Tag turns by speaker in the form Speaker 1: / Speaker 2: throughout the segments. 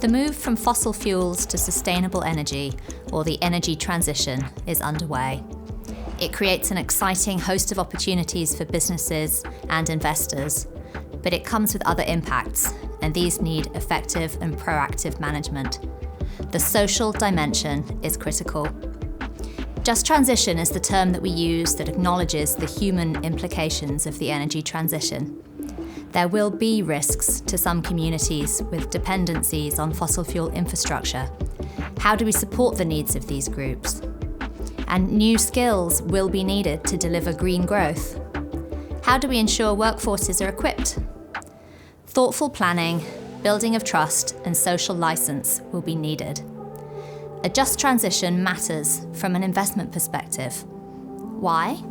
Speaker 1: The move from fossil fuels to sustainable energy, or the energy transition, is underway. It creates an exciting host of opportunities for businesses and investors, but it comes with other impacts, and these need effective and proactive management. The social dimension is critical. Just transition is the term that we use that acknowledges the human implications of the energy transition. There will be risks to some communities with dependencies on fossil fuel infrastructure. How do we support the needs of these groups? And new skills will be needed to deliver green growth. How do we ensure workforces are equipped? Thoughtful planning, building of trust, and social license will be needed. A just transition matters from an investment perspective. Why?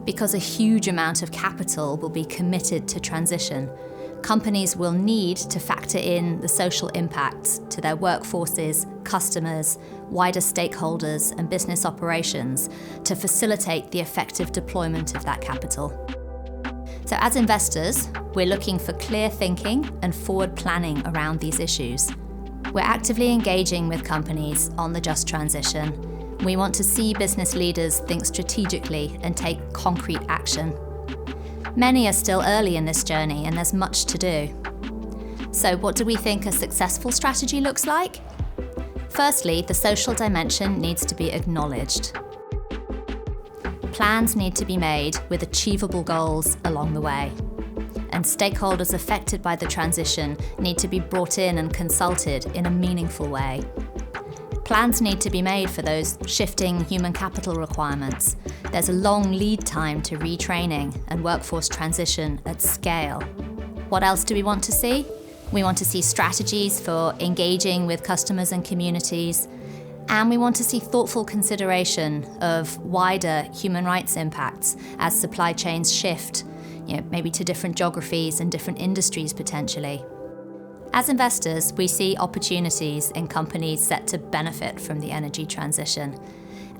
Speaker 1: Because a huge amount of capital will be committed to transition. Companies will need to factor in the social impacts to their workforces, customers, wider stakeholders, and business operations to facilitate the effective deployment of that capital. So as investors, we're looking for clear thinking and forward planning around these issues. We're actively engaging with companies on the just transition. We want to see business leaders think strategically and take concrete action. Many are still early in this journey, and there's much to do. So what do we think a successful strategy looks like? Firstly, the social dimension needs to be acknowledged. Plans need to be made with achievable goals along the way. And stakeholders affected by the transition need to be brought in and consulted in a meaningful way. Plans need to be made for those shifting human capital requirements. There's a long lead time to retraining and workforce transition at scale. What else do we want to see? We want to see strategies for engaging with customers and communities, and we want to see thoughtful consideration of wider human rights impacts as supply chains shift, maybe to different geographies and different industries potentially. As investors, we see opportunities in companies set to benefit from the energy transition,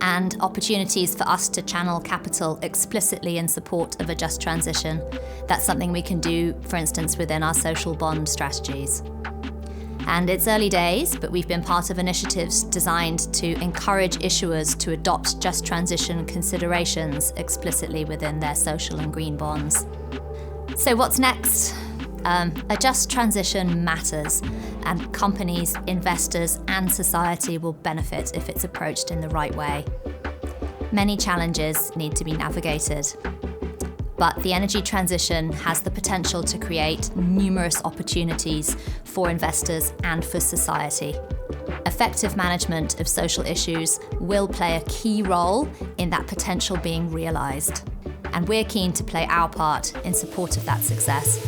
Speaker 1: and opportunities for us to channel capital explicitly in support of a just transition. That's something we can do, for instance, within our social bond strategies. And it's early days, but we've been part of initiatives designed to encourage issuers to adopt just transition considerations explicitly within their social and green bonds. So what's next? A just transition matters, and companies, investors, and society will benefit if it's approached in the right way. Many challenges need to be navigated, but the energy transition has the potential to create numerous opportunities for investors and for society. Effective management of social issues will play a key role in that potential being realised, and we're keen to play our part in support of that success.